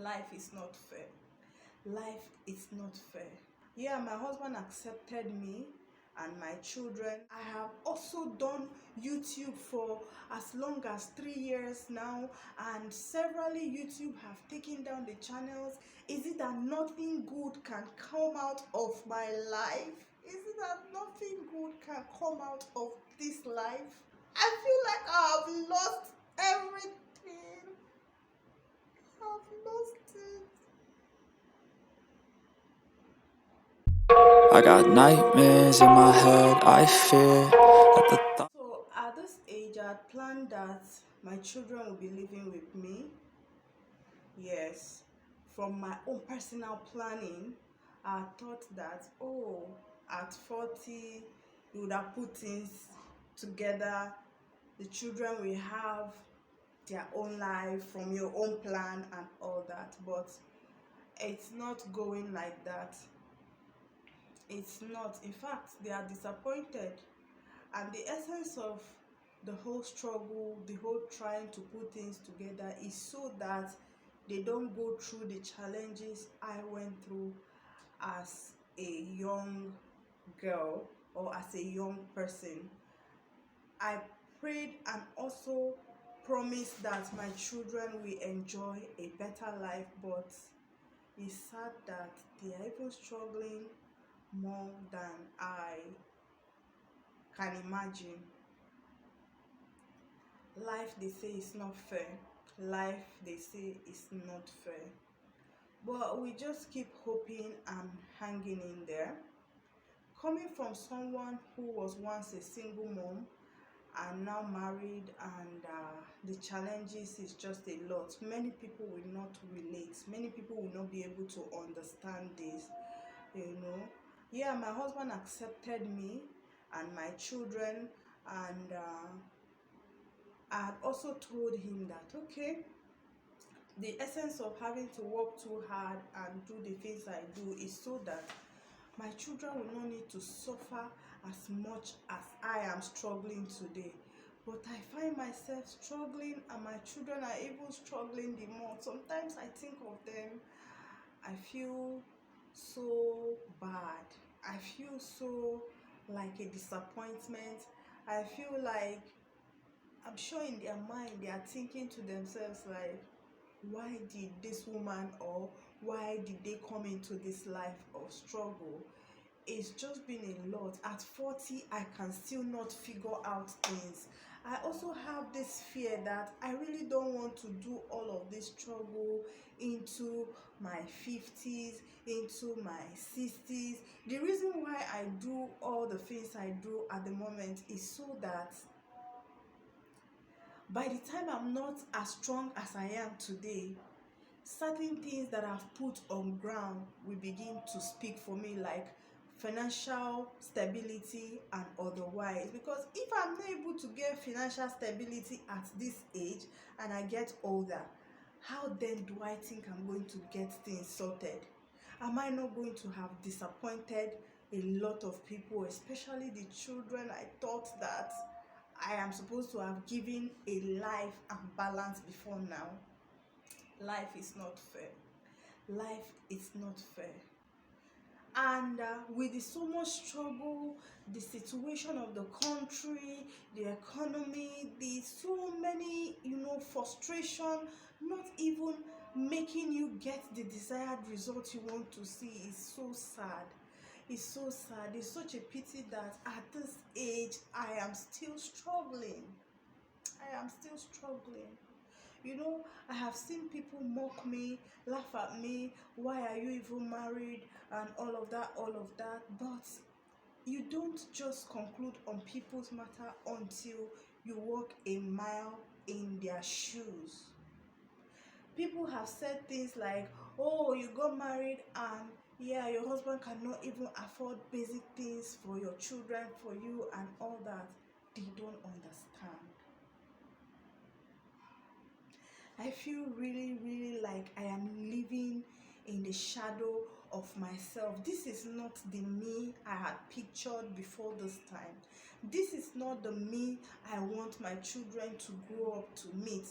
life is not fair. Life is not fair. Yeah, my husband accepted me and my children. I have also done YouTube for as long as 3 years now, and severally YouTube have taken down the channels. Is it that nothing good can come out of my life? Is it that nothing good can come out of this life? I feel like I have lost everything. I've lost it. I got nightmares in my head, I fear that the thought. So at this age, I had planned that my children will be living with me. Yes, from my own personal planning, I thought that, oh, at 40, you would have put things together. The children will have their own life from your own plan and all that. But it's not going like that. It's not. In fact, they are disappointed. And the essence of the whole struggle, the whole trying to put things together is so that they don't go through the challenges I went through as a young girl or as a young person. I prayed and also promised that my children will enjoy a better life, but it's sad that they are even struggling more than I can imagine. Life, they say, is not fair. Life, they say, is not fair. But we just keep hoping and hanging in there. Coming from someone who was once a single mom and now married, and the challenges is just a lot. Many people will not relate. Many people will not be able to understand this, you know. Yeah, my husband accepted me and my children, and I had also told him that, okay, the essence of having to work too hard and do the things I do is so that my children will not need to suffer as much as I am struggling today. But I find myself struggling, and my children are even struggling the more. Sometimes I think of them, I feel so bad. I feel so like a disappointment. I feel like, I'm sure in their mind they are thinking to themselves like, why did this woman, or why did they come into this life of struggle? It's just been a lot. At 40, I can still not figure out things. I also have this fear that I really don't want to do all of this struggle into my 50s, into my 60s. The reason why I do all the things I do at the moment is so that by the time I'm not as strong as I am today, certain things that I've put on ground will begin to speak for me, like financial stability and otherwise. Because if I'm not able to get financial stability at this age and I get older, how then do I think I'm going to get things sorted? Am I not going to have disappointed a lot of people, especially the children I thought that I am supposed to have given a life and balance before now? Life is not fair. Life is not fair. And with the so much struggle, the situation of the country, the economy, the so many, frustration, not even making you get the desired result you want to see, is so sad. It's so sad. It's such a pity that at this age I am still struggling. I am still struggling. I have seen people mock me, laugh at me, why are you even married, and all of that, all of that. But you don't just conclude on people's matter until you walk a mile in their shoes. People have said things like, oh, you got married and yeah, your husband cannot even afford basic things for your children, for you, and all that. They don't understand. I feel really, really like I am living in the shadow of myself. This is not the me I had pictured before this time. This is not the me I want my children to grow up to meet.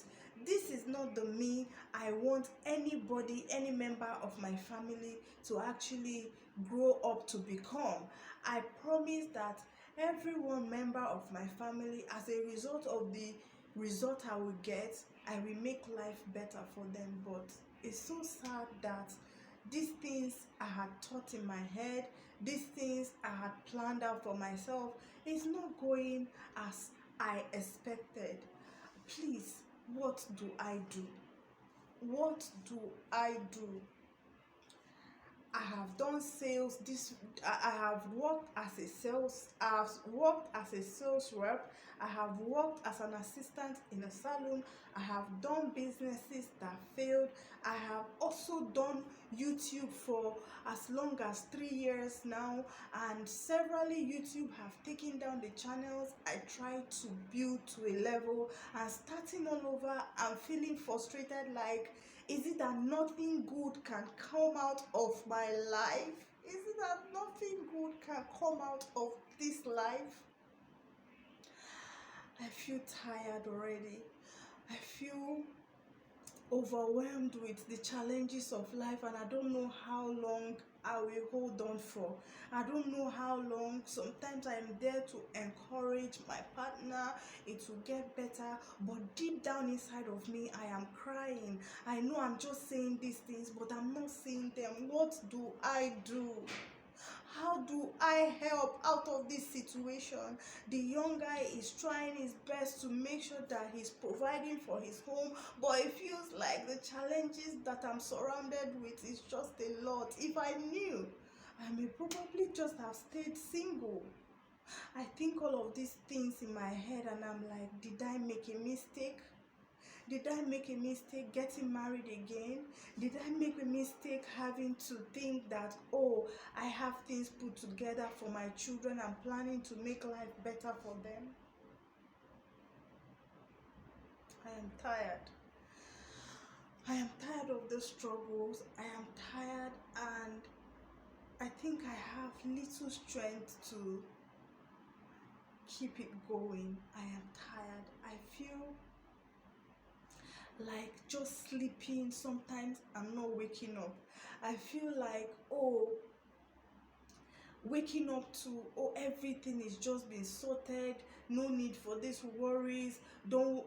this is not the me I want anybody, any member of my family to actually grow up to become. I promise that every one member of my family, as a result of the result I will get, I will make life better for them. But it's so sad that these things I had thought in my head, these things I had planned out for myself, is not going as I expected. Please, what do I do? What do I do? I have done sales. I have worked as a sales. I have worked as a sales rep. I have worked as an assistant in a salon. I have done businesses that failed. I have also done YouTube for as long as 3 years now, and severally YouTube have taken down the channels I tried to build to a level, and starting all over, I'm feeling frustrated. Like, is it that nothing good can come out of my life? Is it that nothing good can come out of this life? I feel tired already. I feel overwhelmed with the challenges of life, and I don't know how long I will hold on for. I don't know how long. Sometimes I'm there to encourage my partner, it will get better, but deep down inside of me I am crying. I know I'm just saying these things, but I'm not seeing them. What do I do? How do I help out of this situation? The young guy is trying his best to make sure that he's providing for his home, but it feels like the challenges that I'm surrounded with is just a lot. If I knew, I may probably just have stayed single. I think all of these things in my head, and I'm like, did I make a mistake? Did I make a mistake getting married again? Did I make a mistake having to think that, oh, I have things put together for my children, I'm planning to make life better for them? I am tired. I am tired of the struggles. I am tired, and I think I have little strength to keep it going. I am tired. I feel like just sleeping. Sometimes I'm not waking up. I feel like, oh, waking up to, oh, everything is just being sorted, no need for these worries. Don't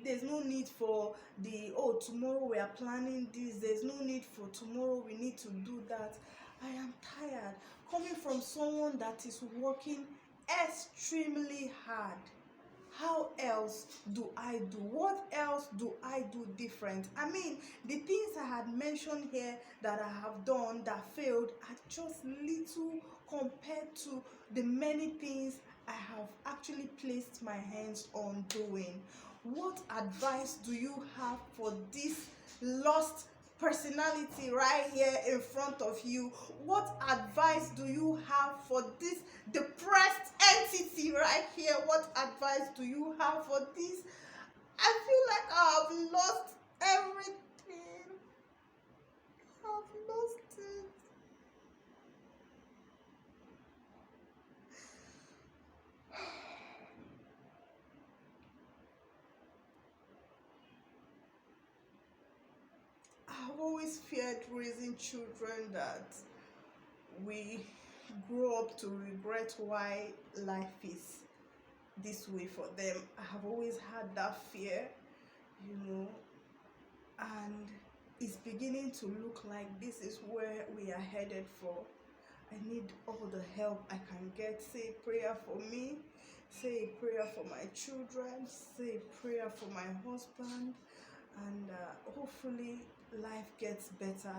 There's no need for the, oh, tomorrow we are planning this, there's no need for tomorrow we need to do that. I am tired, coming from someone that is working extremely hard. How else do I do? What else do I do different? I mean, the things I had mentioned here that I have done that failed are just little compared to the many things I have actually placed my hands on doing. What advice do you have for this lost personality right here in front of you? What advice do you have for this depressed entity right here? What advice do you have for this? I feel like I've lost everything. I've lost it. I've always feared raising children, that we grow up to regret why life is this way for them. I have always had that fear, and it's beginning to look like this is where we are headed for. I need all the help I can get. Say a prayer for me, say a prayer for my children, say a prayer for my husband, and hopefully life gets better.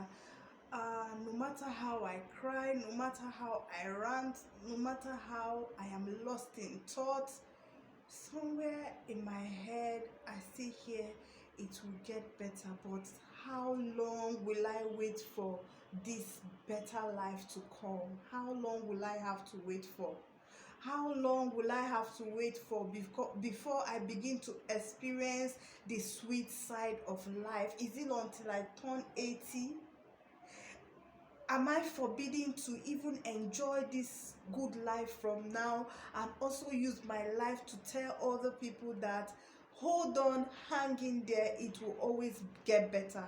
No matter how I cry, no matter how I rant, no matter how I am lost in thought, somewhere in my head I still hear it will get better. But how long will I wait for this better life to come? How long will I have to wait for? How long will I have to wait for before I begin to experience the sweet side of life? Is it until I turn 80? Am I forbidden to even enjoy this good life from now, and also use my life to tell other people that, hold on, hang in there, it will always get better.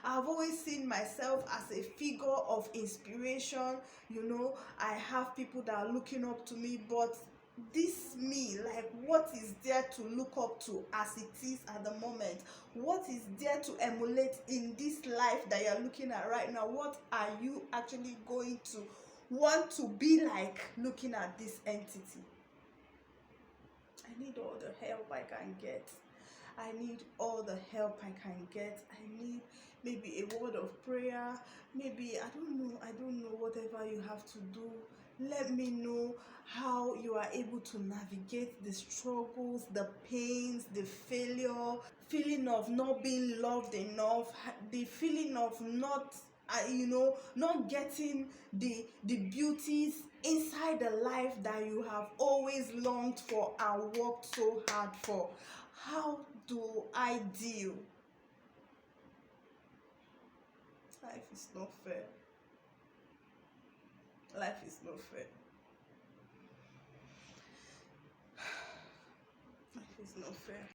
I've always seen myself as a figure of inspiration. I have people that are looking up to me, but this me, like, what is there to look up to as it is at the moment? What is there to emulate in this life that you're looking at right now? What are you actually going to want to be like looking at this entity? I need all the help I can get. I need all the help I can get. I need maybe a word of prayer. Maybe, I don't know, whatever you have to do. Let me know how you are able to navigate the struggles, the pains, the failure, feeling of not being loved enough, the feeling of not getting the beauties inside the life that you have always longed for and worked so hard for. How do I deal? Life is not fair. Life is not fair. Life is not fair.